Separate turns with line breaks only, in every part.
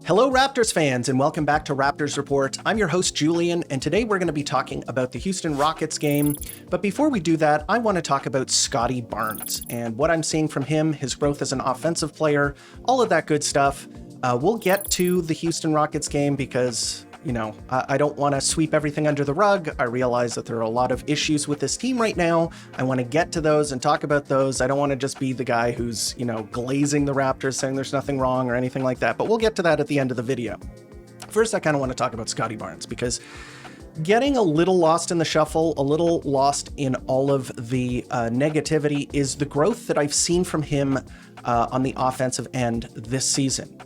Hello, Raptors fans, and welcome back to Raptors Report. I'm your host, Julian, and today we're going to be talking about the Houston Rockets game. But before we do that, I want to talk about Scottie Barnes and what I'm seeing from him, his growth as an offensive player, all of that good stuff. We'll get to the Houston Rockets game because, I don't want to sweep everything under the rug. I realize that there are a lot of issues with this team right now. I want to get to those and talk about those. I don't want to just be the guy who's, glazing the Raptors, saying there's nothing wrong or anything like that, but we'll get to that at the end of the video. First, I kind of want to talk about Scottie Barnes because getting a little lost in the shuffle, a little lost in all of the negativity is the growth that I've seen from him on the offensive end this season.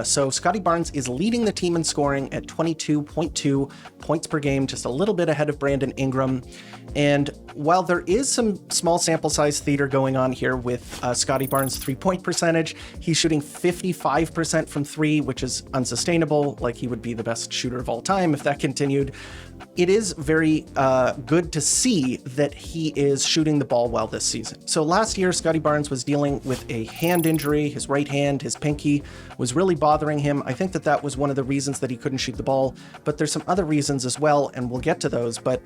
So Scottie Barnes is leading the team in scoring at 22.2 points per game, just a little bit ahead of Brandon Ingram. And while there is some small sample size theater going on here with Scottie Barnes' three-point percentage, he's shooting 55% from three, which is unsustainable. Like, he would be the best shooter of all time if that continued. It is very good to see that he is shooting the ball well this season. So last year, Scottie Barnes was dealing with a hand injury. His right hand, his pinky, was really bothering him. I think that was one of the reasons that he couldn't shoot the ball, but there's some other reasons as well, and we'll get to those. But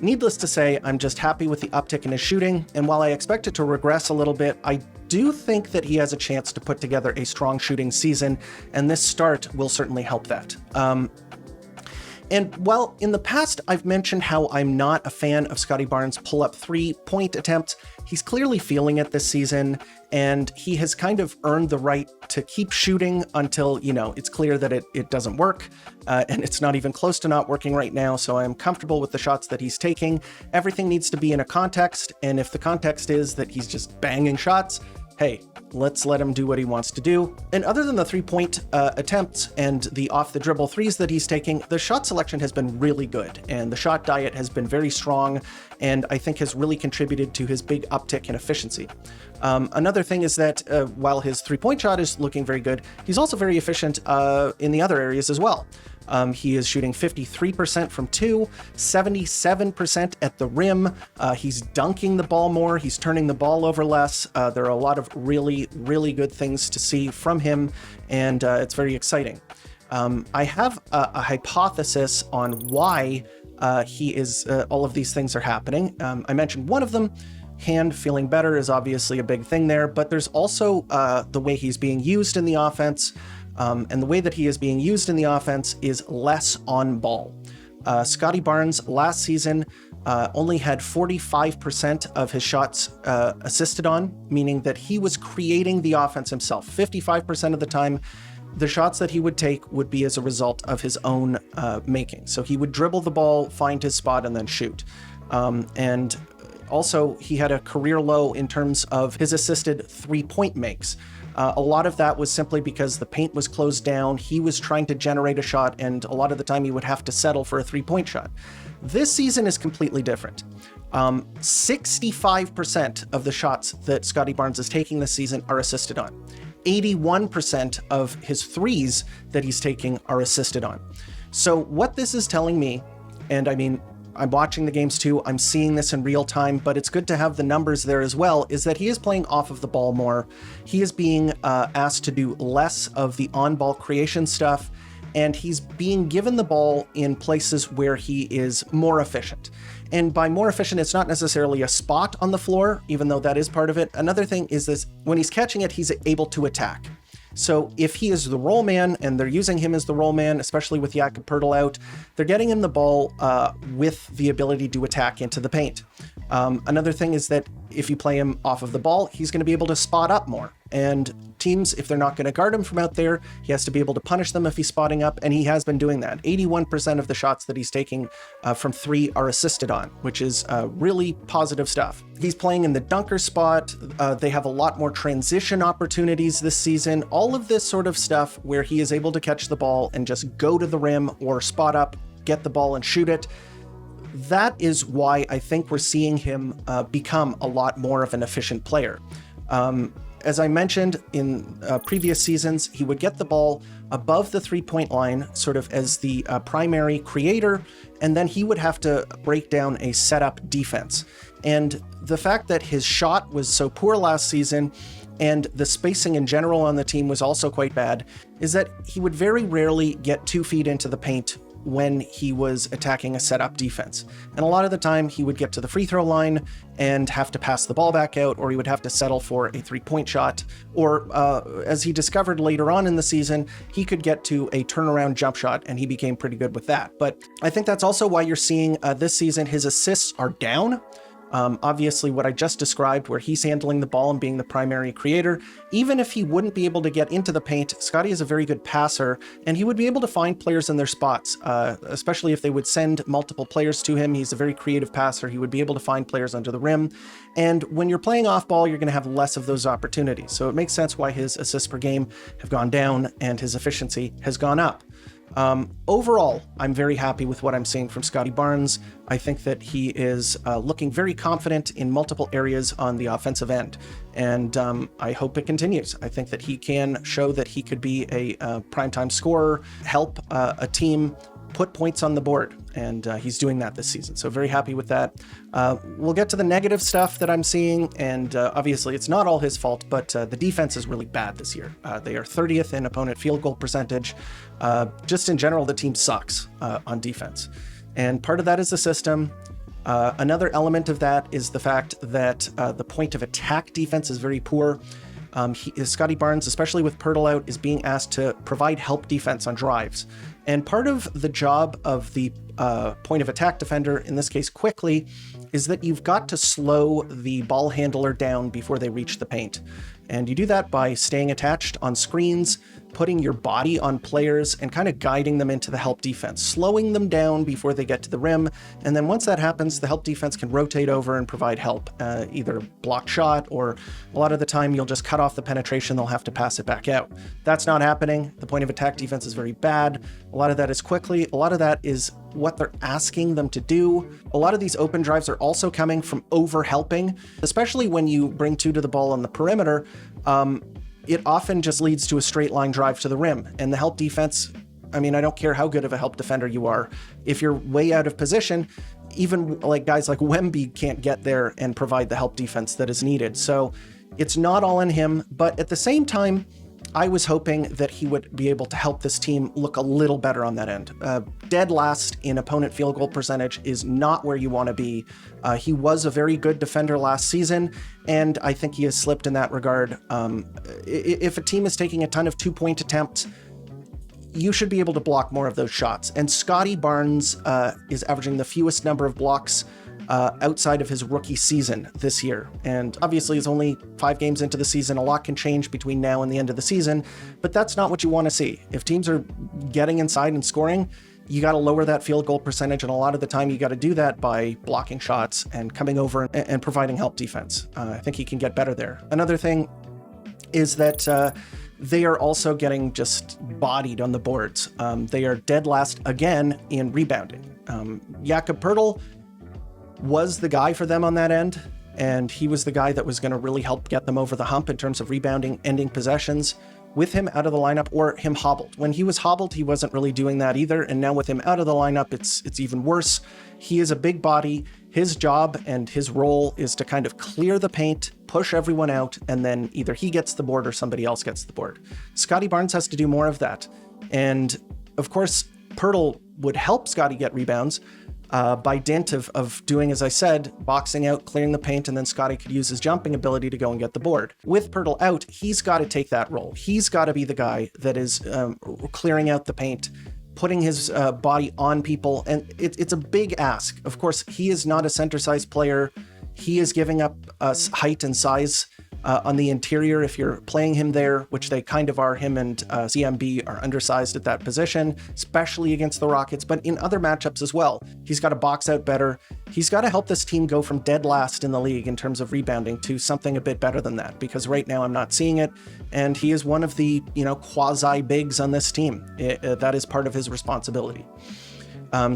needless to say, I'm just happy with the uptick in his shooting, and while I expect it to regress a little bit, I do think that he has a chance to put together a strong shooting season, and this start will certainly help that. And while in the past I've mentioned how I'm not a fan of Scottie Barnes' pull-up three-point attempts, he's clearly feeling it this season, and he has kind of earned the right to keep shooting until, it's clear that it doesn't work, and it's not even close to not working right now, so I'm comfortable with the shots that he's taking. Everything needs to be in a context, and if the context is that he's just banging shots, hey, let's let him do what he wants to do. And other than the three-point attempts and the off-the-dribble threes that he's taking, the shot selection has been really good, and the shot diet has been very strong, and I think has really contributed to his big uptick in efficiency. Another thing is that while his three-point shot is looking very good, he's also very efficient in the other areas as well. He is shooting 53% from two, 77% at the rim. He's dunking the ball more. He's turning the ball over less. There are a lot of really, really good things to see from him, and it's very exciting. I have a hypothesis on why all of these things are happening. I mentioned one of them. Hand feeling better is obviously a big thing there, but there's also the way he's being used in the offense. And the way that he is being used in the offense is less on ball. Scottie Barnes last season only had 45% of his shots assisted on, meaning that he was creating the offense himself. 55% of the time, the shots that he would take would be as a result of his own making. So he would dribble the ball, find his spot, and then shoot. And also, he had a career low in terms of his assisted three-point makes. A lot of that was simply because the paint was closed down. He was trying to generate a shot, and a lot of the time he would have to settle for a three-point shot. This season is completely different. 65% of the shots that Scottie Barnes is taking this season are assisted on. 81% of his threes that he's taking are assisted on. So what this is telling me, and I mean, I'm watching the games too, I'm seeing this in real time, but it's good to have the numbers there as well, is that he is playing off of the ball more. He is being asked to do less of the on-ball creation stuff, and he's being given the ball in places where he is more efficient. And by more efficient, it's not necessarily a spot on the floor, even though that is part of it. Another thing is this: when he's catching it, he's able to attack. So if he is the roll man, and they're using him as the roll man, especially with Jakob Poeltl out, they're getting him the ball with the ability to attack into the paint. Another thing is that if you play him off of the ball, he's going to be able to spot up more. And teams, if they're not going to guard him from out there, he has to be able to punish them if he's spotting up, and he has been doing that. 81% of the shots that he's taking from three are assisted on, which is really positive stuff. He's playing in the dunker spot. They have a lot more transition opportunities this season. All of this sort of stuff where he is able to catch the ball and just go to the rim or spot up, get the ball and shoot it. That is why I think we're seeing him become a lot more of an efficient player. As I mentioned in previous seasons, he would get the ball above the three-point line, sort of as the primary creator, and then he would have to break down a setup defense. And the fact that his shot was so poor last season and the spacing in general on the team was also quite bad, is that he would very rarely get 2 feet into the paint when he was attacking a setup defense. And a lot of the time he would get to the free throw line and have to pass the ball back out, or he would have to settle for a 3-point shot. Or as he discovered later on in the season, he could get to a turnaround jump shot, and he became pretty good with that. But I think that's also why you're seeing this season his assists are down. Obviously, what I just described, where he's handling the ball and being the primary creator, even if he wouldn't be able to get into the paint, Scottie is a very good passer, and he would be able to find players in their spots, especially if they would send multiple players to him. He's a very creative passer. He would be able to find players under the rim. And when you're playing off ball, you're going to have less of those opportunities. So it makes sense why his assists per game have gone down and his efficiency has gone up. Overall, I'm very happy with what I'm seeing from Scottie Barnes. I think that he is looking very confident in multiple areas on the offensive end, and I hope it continues. I think that he can show that he could be a primetime scorer, help a team put points on the board, and he's doing that this season. So very happy with that. We'll get to the negative stuff that I'm seeing, and obviously it's not all his fault, but the defense is really bad this year. They are 30th in opponent field goal percentage. Just in general, the team sucks on defense. And part of that is the system. Another element of that is the fact that the point of attack defense is very poor. Scottie Barnes, especially with Pirtle out, is being asked to provide help defense on drives. And part of the job of the point of attack defender, in this case quickly, is that you've got to slow the ball handler down before they reach the paint. And you do that by staying attached on screens, putting your body on players, and kind of guiding them into the help defense, slowing them down before they get to the rim. And then once that happens, the help defense can rotate over and provide help, either block shot, or a lot of the time you'll just cut off the penetration, they'll have to pass it back out. That's not happening. The point of attack defense is very bad. A lot of that is quickly. A lot of that is what they're asking them to do. A lot of these open drives are also coming from over helping, especially when you bring 2 to the ball on the perimeter. It often just leads to a straight line drive to the rim, and the help defense, I mean, I don't care how good of a help defender you are. If you're way out of position, even like guys like Wemby can't get there and provide the help defense that is needed. So it's not all on him, but at the same time, I was hoping that he would be able to help this team look a little better on that end. Dead last in opponent field goal percentage is not where you want to be. He was a very good defender last season, and I think he has slipped in that regard. If a team is taking a ton of 2-point attempts, you should be able to block more of those shots. And Scottie Barnes is averaging the fewest number of blocks outside of his rookie season this year. And obviously it's only 5 games into the season. A lot can change between now and the end of the season, but that's not what you want to see. If teams are getting inside and scoring, you got to lower that field goal percentage. And a lot of the time you got to do that by blocking shots and coming over and providing help defense. I think he can get better there. Another thing is that they are also getting just bodied on the boards. They are dead last again in rebounding. Jakob Poeltl was the guy for them on that end, and he was the guy that was going to really help get them over the hump in terms of rebounding, ending possessions. With him out of the lineup, or him hobbled. When he was hobbled, he wasn't really doing that either, and now with him out of the lineup, it's even worse. He is a big body. His job and his role is to kind of clear the paint, push everyone out, and then either he gets the board or somebody else gets the board. Scottie Barnes has to do more of that. And of course, Poeltl would help Scottie get rebounds, by dint of doing, as I said, boxing out, clearing the paint, and then Scottie could use his jumping ability to go and get the board. With Poeltl out, he's got to take that role. He's got to be the guy that is clearing out the paint, putting his body on people, and it's a big ask. Of course, he is not a center-sized player. He is giving up height and size on the interior. If you're playing him there, which they kind of are, him and CMB are undersized at that position, especially against the Rockets, but in other matchups as well. He's got to box out better. He's got to help this team go from dead last in the league in terms of rebounding to something a bit better than that, because right now I'm not seeing it, and he is one of the, quasi-bigs on this team. That is part of his responsibility.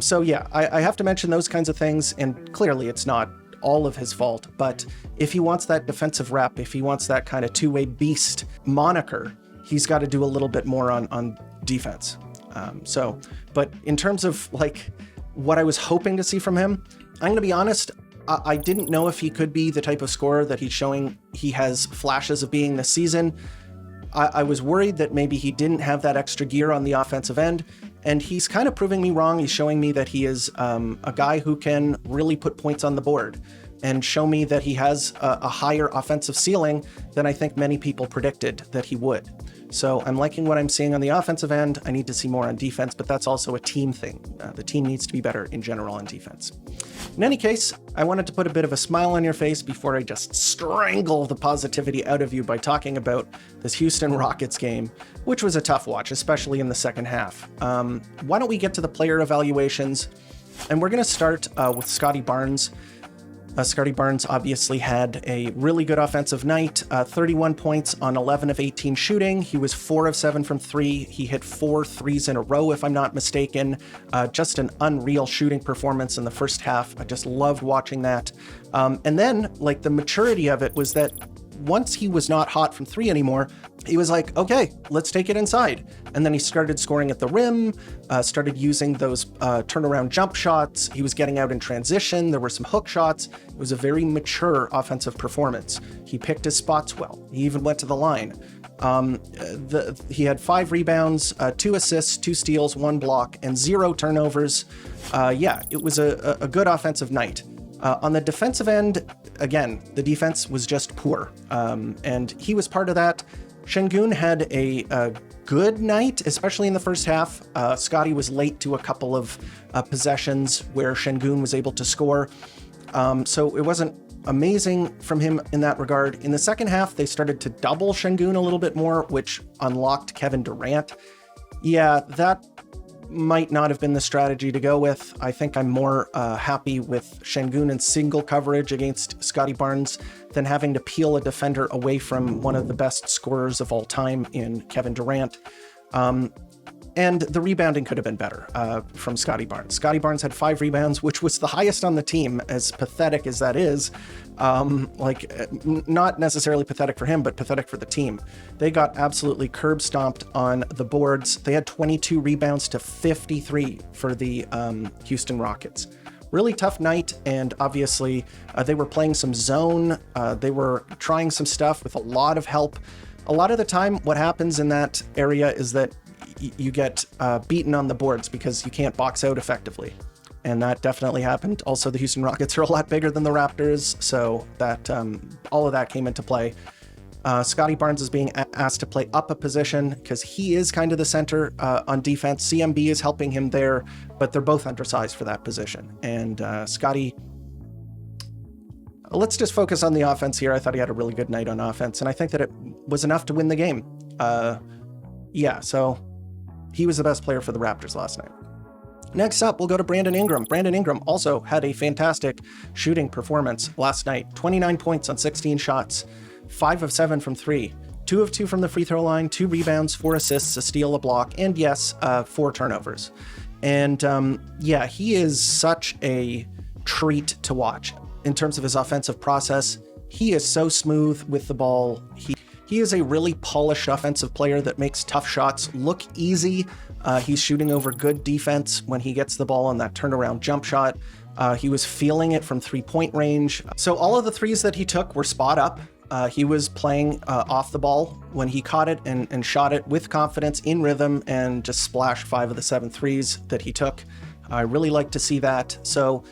So yeah, I have to mention those kinds of things, and clearly it's not all of his fault, but if he wants that defensive rep, if he wants that kind of two-way beast moniker, he's got to do a little bit more on defense. But in terms of like what I was hoping to see from him, I'm going to be honest, I didn't know if he could be the type of scorer that he's showing he has flashes of being this season. I was worried that maybe he didn't have that extra gear on the offensive end, and he's kind of proving me wrong. He's showing me that he is a guy who can really put points on the board and show me that he has a higher offensive ceiling than I think many people predicted that he would. So I'm liking what I'm seeing on the offensive end. I need to see more on defense, but that's also a team thing. The team needs to be better in general on defense. In any case, I wanted to put a bit of a smile on your face before I just strangle the positivity out of you by talking about this Houston Rockets game, which was a tough watch, especially in the second half. Why don't we get to the player evaluations? And we're going to start with Scottie Barnes. Scottie Barnes obviously had a really good offensive night, 31 points on 11 of 18 shooting. He was 4 of 7 from 3. He hit 4 threes in a row, if I'm not mistaken. Just an unreal shooting performance in the first half. I just loved watching that. And then, like, the maturity of it was that once he was not hot from 3 anymore, he was like, okay, let's take it inside. And then he started scoring at the rim, started using those turnaround jump shots. He was getting out in transition. There were some hook shots. It was a very mature offensive performance. He picked his spots well. He even went to the line. He had 5 rebounds, 2 assists, 2 steals, 1 block, and 0 turnovers. Yeah, it was a good offensive night. On the defensive end, again, the defense was just poor, and he was part of that. Şengün had a good night, especially in the first half. Scottie was late to a couple of possessions where Şengün was able to score, so it wasn't amazing from him in that regard. In the second half, they started to double Şengün a little bit more, which unlocked Kevin Durant. Yeah, that might not have been the strategy to go with. I think I'm more happy with Şengün in single coverage against Scottie Barnes than having to peel a defender away from one of the best scorers of all time in Kevin Durant. And the rebounding could have been better from Scottie Barnes. Scottie Barnes had 5 rebounds, which was the highest on the team, as pathetic as that is. Not necessarily pathetic for him, but pathetic for the team. They got absolutely curb stomped on the boards. They had 22 rebounds to 53 for the Houston Rockets. Really tough night, and obviously they were playing some zone. They were trying some stuff with a lot of help. A lot of the time, what happens in that area is that you get beaten on the boards because you can't box out effectively. And that definitely happened. Also, the Houston Rockets are a lot bigger than the Raptors, so that all of that came into play. Scottie Barnes is being asked to play up a position because he is kind of the center on defense. CMB is helping him there, but they're both undersized for that position. And Scottie, let's just focus on the offense here. I thought he had a really good night on offense, and I think that it was enough to win the game. So he was the best player for the Raptors last night. Next up, we'll go to Brandon Ingram. Brandon Ingram also had a fantastic shooting performance last night. 29 points on 16 shots, 5 of 7 from 3, 2 of 2 from the free throw line, 2 rebounds, 4 assists, a steal, a block, and yes, 4 turnovers. And he is such a treat to watch in terms of his offensive process. He is so smooth with the ball. He is a really polished offensive player that makes tough shots look easy. He's shooting over good defense when he gets the ball on that turnaround jump shot. He was feeling it from 3-point range. So all of the threes that he took were spot up. He was playing off the ball when he caught it and shot it with confidence, in rhythm, and just splashed 5 of the 7 threes that he took. I really like to see that. So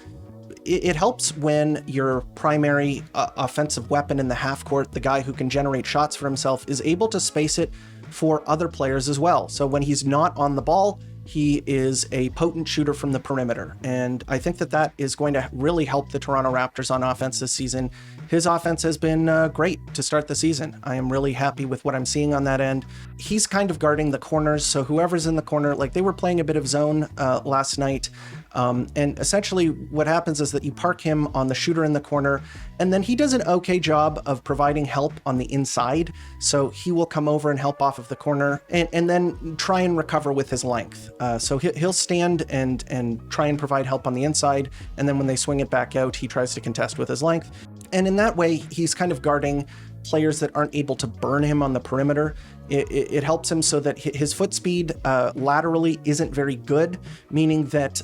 it helps when your primary offensive weapon in the half court, the guy who can generate shots for himself, is able to space it for other players as well. So when he's not on the ball, he is a potent shooter from the perimeter. And I think that is going to really help the Toronto Raptors on offense this season. His offense has been great to start the season. I am really happy with what I'm seeing on that end. He's kind of guarding the corners, so whoever's in the corner, like they were playing a bit of zone last night. And essentially what happens is that you park him on the shooter in the corner, and then he does an okay job of providing help on the inside. So he will come over and help off of the corner and then try and recover with his length. So he'll stand and try and provide help on the inside. And then when they swing it back out, he tries to contest with his length. And in that way, he's kind of guarding players that aren't able to burn him on the perimeter. It helps him so that his foot speed laterally isn't very good, meaning that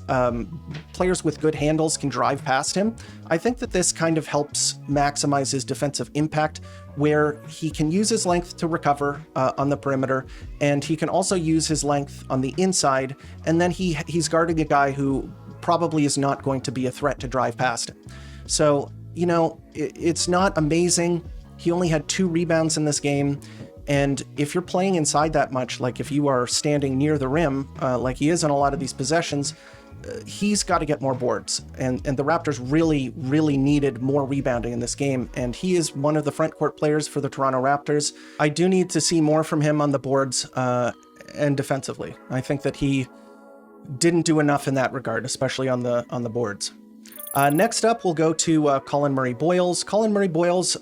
players with good handles can drive past him. I think that this kind of helps maximize his defensive impact, where he can use his length to recover on the perimeter, and he can also use his length on the inside, and then he's guarding a guy who probably is not going to be a threat to drive past him. So, you know, it's not amazing. He only had 2 rebounds in this game. And if you're playing inside that much, like if you are standing near the rim, like he is on a lot of these possessions, he's got to get more boards. And the Raptors really, really needed more rebounding in this game. And he is one of the front court players for the Toronto Raptors. I do need to see more from him on the boards and defensively. I think that he didn't do enough in that regard, especially on the boards. Next up, we'll go to Colin Murray-Boyles. Colin Murray-Boyles,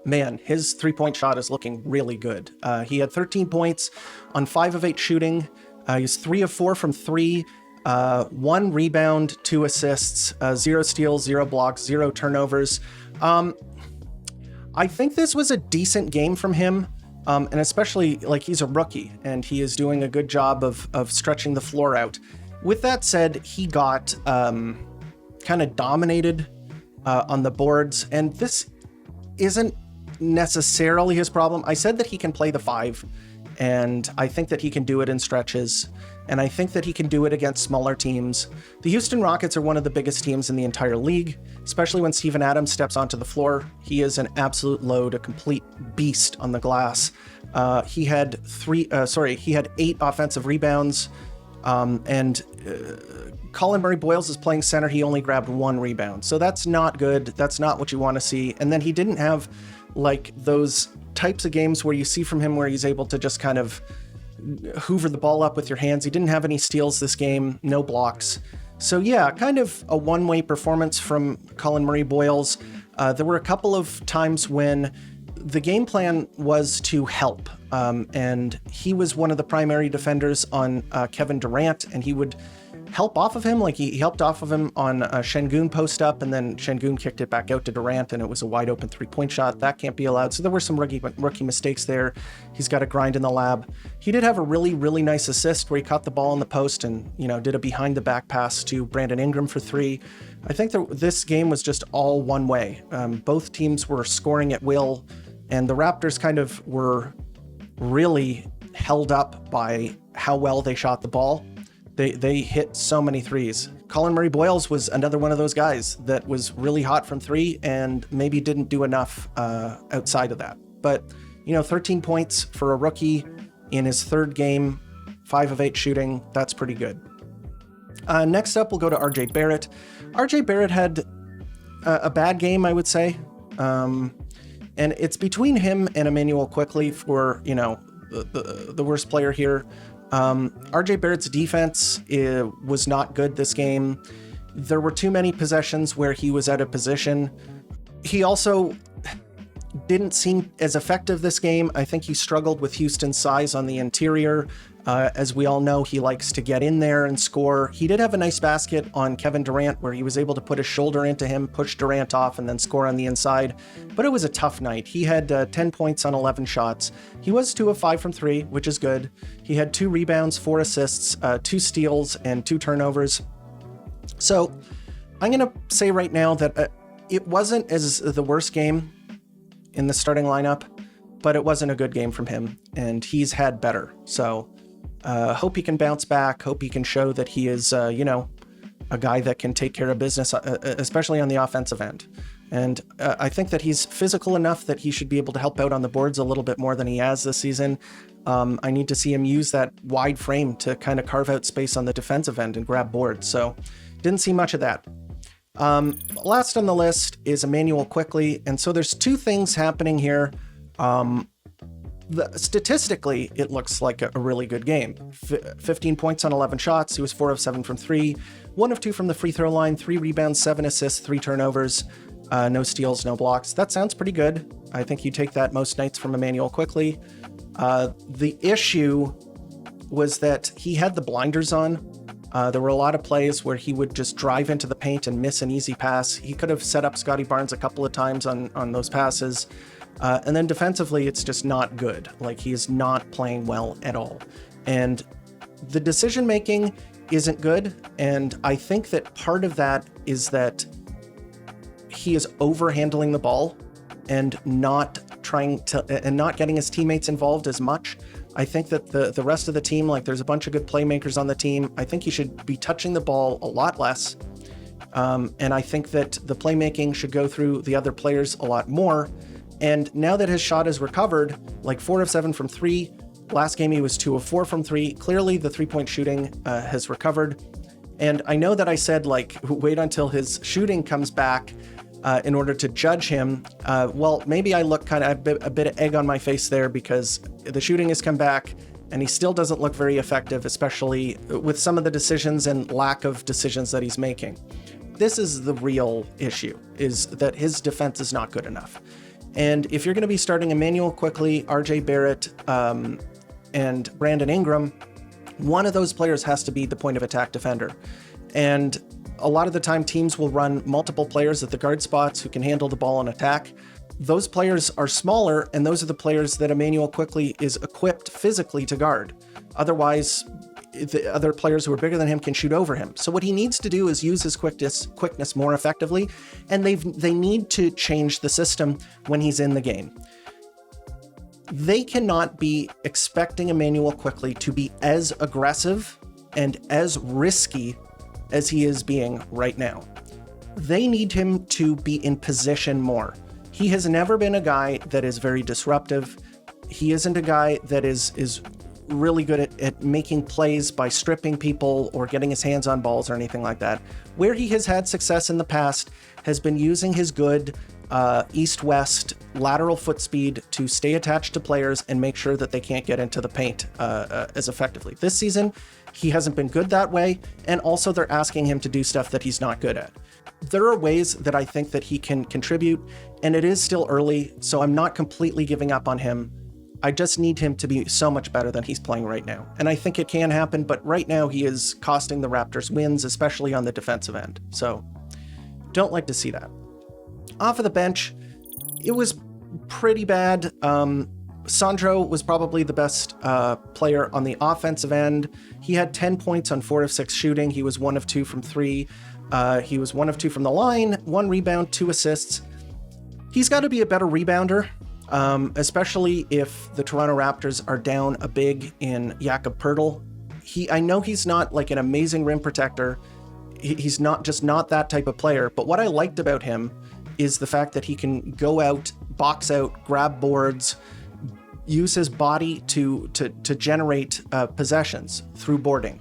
man, his three-point shot is looking really good. He had 13 points on 5 of 8 shooting. He's 3 of 4 from 3, 1 rebound, 2 assists, 0 steals, 0 blocks, 0 turnovers. I think this was a decent game from him, and especially like he's a rookie and he is doing a good job of stretching the floor out. With that said, he got kind of dominated on the boards, and this isn't necessarily his problem. I said that he can play the 5, and I think that he can do it in stretches, and I think that he can do it against smaller teams. The Houston Rockets are one of the biggest teams in the entire league, especially when Steven Adams steps onto the floor. He is an absolute load, a complete beast on the glass. He had 8 offensive rebounds, and Colin Murray-Boyles is playing center. He only grabbed 1 rebound. So that's not good. That's not what you want to see. And then he didn't have like those types of games where you see from him where he's able to just kind of hoover the ball up with your hands. He didn't have any steals this game, no blocks. So yeah, kind of a one-way performance from Colin Murray-Boyles. There were a couple of times when the game plan was to help. And he was one of the primary defenders on Kevin Durant, and he would help off of him. Like he helped off of him on Şengün post up, and then Şengün kicked it back out to Durant, and it was a wide open 3-point shot. That can't be allowed. So there were some rookie mistakes there. He's got to grind in the lab. He did have a really, really nice assist where he caught the ball in the post and, you know, did a behind the back pass to Brandon Ingram for 3. I think that this game was just all one way. Both teams were scoring at will, and the Raptors kind of were really held up by how well they shot the ball. They hit so many threes. Colin Murray-Boyles was another one of those guys that was really hot from 3 and maybe didn't do enough outside of that. But, you know, 13 points for a rookie in his 3rd game, 5 of 8 shooting, that's pretty good. Next up, we'll go to RJ Barrett. RJ Barrett had a bad game, I would say. And it's between him and Emmanuel Quickley for, you know, the worst player here. RJ Barrett's defense was not good this game. There were too many possessions where he was out of position. He also didn't seem as effective this game. I think he struggled with Houston's size on the interior. As we all know, he likes to get in there and score. He did have a nice basket on Kevin Durant where he was able to put his shoulder into him, push Durant off, and then score on the inside. But it was a tough night. He had 10 points on 11 shots. He was 2 of 5 from 3, which is good. He had 2 rebounds, 4 assists, 2 steals, and 2 turnovers. So I'm going to say right now that it wasn't as the worst game in the starting lineup, but it wasn't a good game from him, and he's had better. So hope he can bounce back. Hope he can show that he is, you know, a guy that can take care of business, especially on the offensive end. And I think that he's physical enough that he should be able to help out on the boards a little bit more than he has this season. I need to see him use that wide frame to kind of carve out space on the defensive end and grab boards. So didn't see much of that. Last on the list is Emmanuel Quickley. And so there's 2 things happening here. Statistically, it looks like a really good game. 15 points on 11 shots. He was 4 of 7 from 3, 1 of 2 from the free throw line, 3 rebounds, 7 assists, 3 turnovers, no steals, no blocks. That sounds pretty good. I think you take that most nights from Emmanuel Quickley. The issue was that he had the blinders on. There were a lot of plays where he would just drive into the paint and miss an easy pass. He could have set up Scottie Barnes a couple of times on those passes. And then defensively, it's just not good. Like, he is not playing well at all. And the decision-making isn't good. And I think that part of that is that he is overhandling the ball and not getting his teammates involved as much. I think that the rest of the team, like, there's a bunch of good playmakers on the team. I think he should be touching the ball a lot less. And I think that the playmaking should go through the other players a lot more. And now that his shot is recovered, like 4 of 7 from 3, last game he was 2 of 4 from 3. Clearly the 3-point shooting has recovered. And I know that I said, like, wait until his shooting comes back in order to judge him. Well, maybe I look kind of a bit of egg on my face there, because the shooting has come back and he still doesn't look very effective, especially with some of the decisions and lack of decisions that he's making. This is the real issue, is that his defense is not good enough. And if you're going to be starting Emmanuel Quickley, RJ Barrett, and Brandon Ingram, one of those players has to be the point of attack defender. And a lot of the time teams will run multiple players at the guard spots who can handle the ball and attack. Those players are smaller, and those are the players that Emmanuel Quickley is equipped physically to guard. Otherwise, the other players who are bigger than him can shoot over him. So what he needs to do is use his quickness more effectively, and they need to change the system when he's in the game. They cannot be expecting Emmanuel Quickley to be as aggressive and as risky as he is being right now. They need him to be in position more. He has never been a guy that is very disruptive. He isn't a guy that is really good at making plays by stripping people or getting his hands on balls or anything like that. Where he has had success in the past has been using his good east-west lateral foot speed to stay attached to players and make sure that they can't get into the paint as effectively. This season, he hasn't been good that way, and also they're asking him to do stuff that he's not good at. There are ways that I think that he can contribute, and it is still early, so I'm not completely giving up on him. I just need him to be so much better than he's playing right now. And I think it can happen, but right now he is costing the Raptors wins, especially on the defensive end. So don't like to see that. Off of the bench, it was pretty bad. Sandro was probably the best player on the offensive end. He had 10 points on 4 of 6 shooting. He was 1 of 2 from 3. He was 1 of 2 from the line, 1 rebound, 2 assists. He's got to be a better rebounder, especially if the Toronto Raptors are down a big in Jakob Poeltl. I know he's not like an amazing rim protector. He's not that type of player. But what I liked about him is the fact that he can go out, box out, grab boards, use his body to generate possessions through boarding.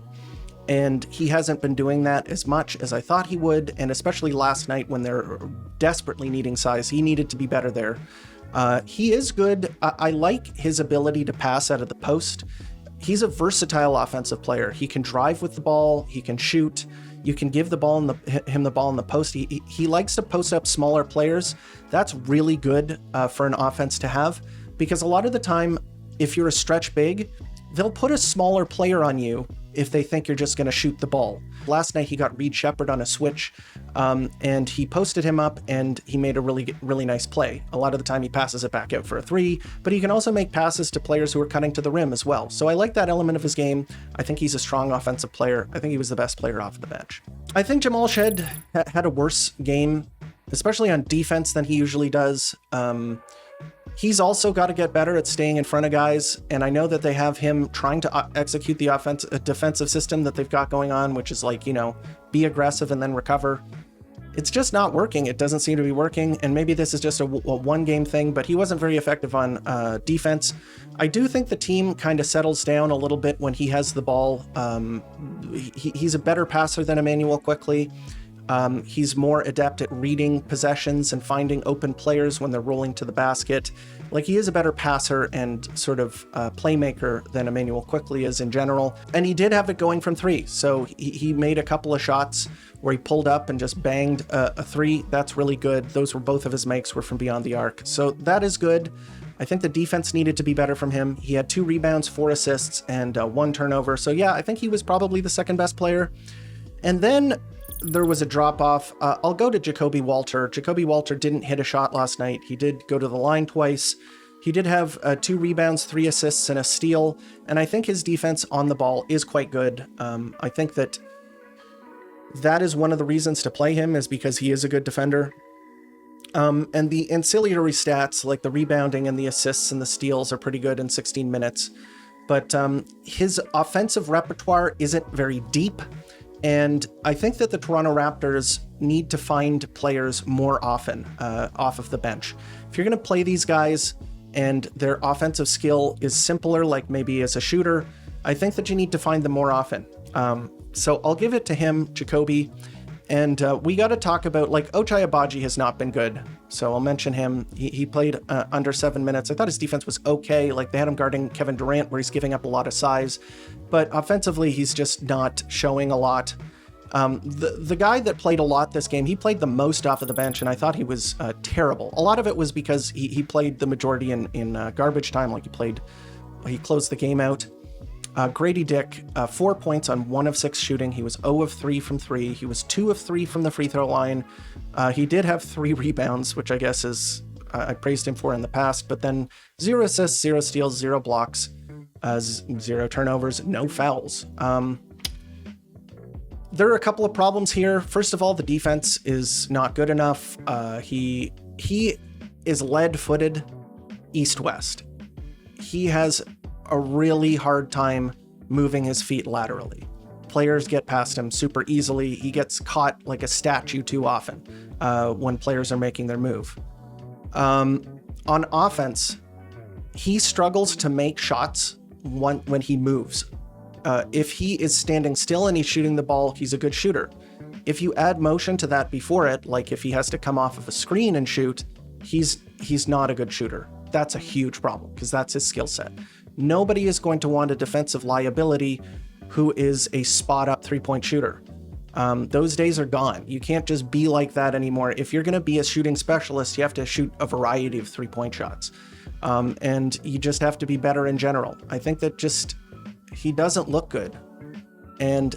And he hasn't been doing that as much as I thought he would, and especially last night when they're desperately needing size, he needed to be better there. He is good. I like his ability to pass out of the post. He's a versatile offensive player. He can drive with the ball, he can shoot, you can give him the ball in the post. He likes to post up smaller players. That's really good for an offense to have, because a lot of the time, if you're a stretch big, they'll put a smaller player on you if they think you're just going to shoot the ball. Last night, he got Reed Shepherd on a switch, and he posted him up, and he made a really, really nice play. A lot of the time, he passes it back out for a 3, but he can also make passes to players who are cutting to the rim as well. So I like that element of his game. I think he's a strong offensive player. I think he was the best player off the bench. I think Jamal Shead had a worse game, especially on defense, than he usually does. He's also got to get better at staying in front of guys, and I know that they have him trying to execute the defensive system that they've got going on, which is like, be aggressive and then recover. It's just not working. It doesn't seem to be working, and maybe this is just a one-game thing, but he wasn't very effective on defense. I do think the team kind of settles down a little bit when he has the ball. He's a better passer than Emmanuel Quickley. He's more adept at reading possessions and finding open players when they're rolling to the basket. Like, he is a better passer and sort of playmaker than Emmanuel Quickley is in general. And he did have it going from 3. So he made a couple of shots where he pulled up and just banged a 3. That's really good. Those were both of his makes were from beyond the arc. So that is good. I think the defense needed to be better from him. He had 2 rebounds, 4 assists, and 1 turnover. So yeah, I think he was probably the second best player. And then there was a drop-off. I'll go to Jacoby Walter. Jacoby Walter didn't hit a shot last night. He did go to the line twice. He did have 2 rebounds, 3 assists, and a steal, and I think his defense on the ball is quite good. I think that is one of the reasons to play him, is because he is a good defender. And the ancillary stats, like the rebounding and the assists and the steals, are pretty good in 16 minutes. But his offensive repertoire isn't very deep, and I think that the Toronto Raptors need to find players more often off of the bench. If you're going to play these guys and their offensive skill is simpler, like maybe as a shooter, I think that you need to find them more often. So I'll give it to him, Jacoby. And we got to talk about, like, Ochai Agbaji has not been good. So I'll mention him. He played under 7 minutes. I thought his defense was okay. Like, they had him guarding Kevin Durant, where he's giving up a lot of size. But offensively, he's just not showing a lot. The guy that played a lot this game, he played the most off of the bench, and I thought he was terrible. A lot of it was because he played the majority in garbage time. Like, he closed the game out. Grady Dick, 4 points on 1 of 6 shooting. He was 0 of 3 from 3. He was 2 of 3 from the free throw line. He did have 3 rebounds, which I guess is, I praised him for in the past, but then 0 assists, 0 steals, 0 blocks, 0 turnovers, no fouls. There are a couple of problems here. First of all, the defense is not good enough. He is lead-footed east-west. He has a really hard time moving his feet laterally. Players get past him super easily. He gets caught like a statue too often when players are making their move. On offense, he struggles to make shots when he moves. If he is standing still and he's shooting the ball, he's a good shooter. If you add motion to that before it, like if he has to come off of a screen and shoot, he's not a good shooter. That's a huge problem because that's his skill set. Nobody is going to want a defensive liability who is a spot-up three-point shooter. Those days are gone. You can't just be like that anymore. If you're going to be a shooting specialist, you have to shoot a variety of three-point shots. And you just have to be better in general. I think that he doesn't look good. And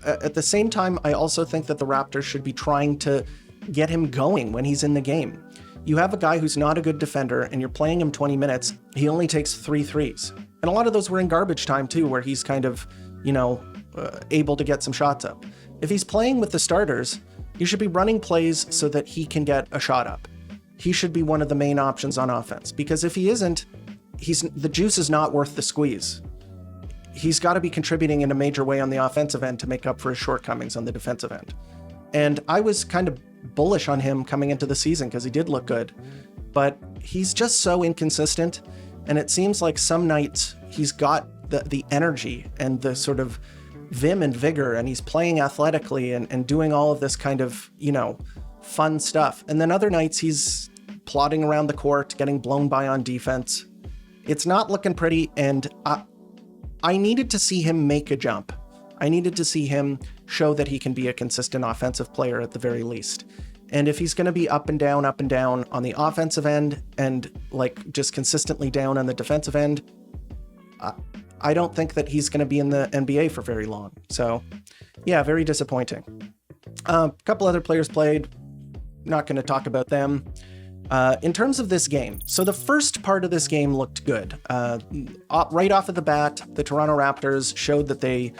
at the same time, I also think that the Raptors should be trying to get him going when he's in the game. You have a guy who's not a good defender and you're playing him 20 minutes, he only takes 3 threes. And a lot of those were in garbage time too, where he's kind of, able to get some shots up. If he's playing with the starters, you should be running plays so that he can get a shot up. He should be one of the main options on offense, because if he isn't, the juice is not worth the squeeze. He's got to be contributing in a major way on the offensive end to make up for his shortcomings on the defensive end. And I was kind of bullish on him coming into the season because he did look good, but he's just so inconsistent. And it seems like some nights he's got the energy and the sort of vim and vigor, and he's playing athletically and doing all of this kind of, fun stuff. And then other nights he's plodding around the court, getting blown by on defense. It's not looking pretty, and I needed to see him make a jump. I needed to see him show that he can be a consistent offensive player at the very least. And if he's going to be up and down on the offensive end and just consistently down on the defensive end, I don't think that he's going to be in the NBA for very long. So yeah, very disappointing. A couple other players played, not going to talk about them. In terms of this game, so the first part of this game looked good. Right off of the bat, the Toronto Raptors showed that they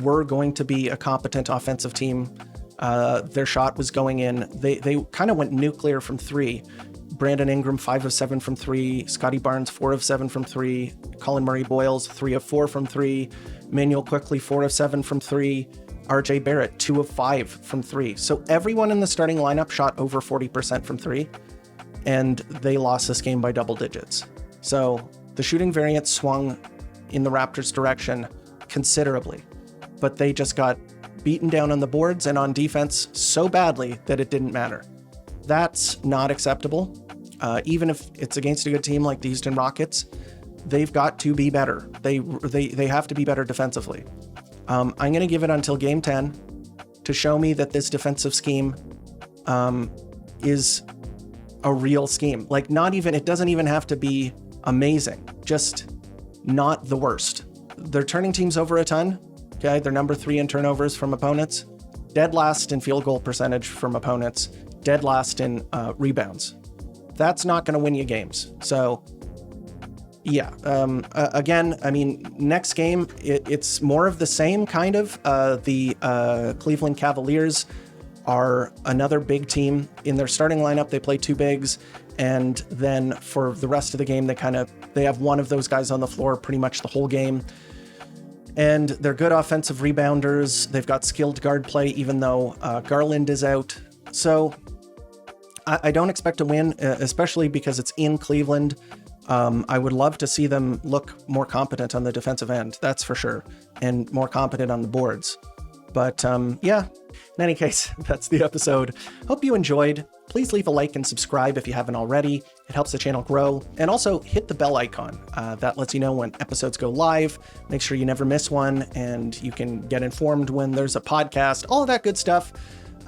were going to be a competent offensive team. Their shot was going in. They kind of went nuclear from 3. Brandon Ingram, 5 of 7 from 3. Scottie Barnes, 4 of 7 from 3. Colin Murray-Boyles, 3 of 4 from 3. Manuel Quickley, 4 of 7 from 3. RJ Barrett, 2 of 5 from 3. So everyone in the starting lineup shot over 40% from 3. And they lost this game by double digits. So the shooting variance swung in the Raptors' direction considerably, but they just got beaten down on the boards and on defense so badly that it didn't matter. That's not acceptable. Even if it's against a good team like the Houston Rockets, they've got to be better. They have to be better defensively. I'm going to give it until game 10 to show me that this defensive scheme is a real scheme. It doesn't even have to be amazing, just not the worst. They're turning teams over a ton. Okay, they're number 3 in turnovers from opponents. dead last in field goal percentage from opponents, dead last in rebounds. That's not going to win you games. So yeah, again, I mean, next game, it's more of the same kind of. The Cleveland Cavaliers are another big team. In their starting lineup, they play two bigs. And then for the rest of the game, they have one of those guys on the floor pretty much the whole game. And they're good offensive rebounders. They've got skilled guard play, even though Garland is out. So I don't expect to win, especially because it's in Cleveland. I would love to see them look more competent on the defensive end, that's for sure, and more competent on the boards. But yeah, in any case, that's the episode. Hope you enjoyed. Please leave a like and subscribe if you haven't already. It helps the channel grow. And also hit the bell icon. That lets you know when episodes go live. Make sure you never miss one, and you can get informed when there's a podcast, all of that good stuff.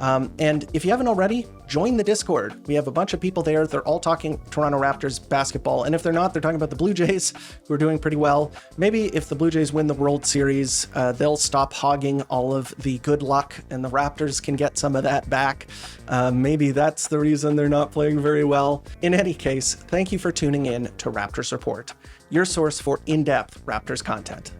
And if you haven't already, join the Discord. We have a bunch of people there. They're all talking Toronto Raptors basketball. And if they're not, they're talking about the Blue Jays, who are doing pretty well. Maybe if the Blue Jays win the World Series, they'll stop hogging all of the good luck and the Raptors can get some of that back. Maybe that's the reason they're not playing very well. In any case, thank you for tuning in to Raptors Report, your source for in-depth Raptors content.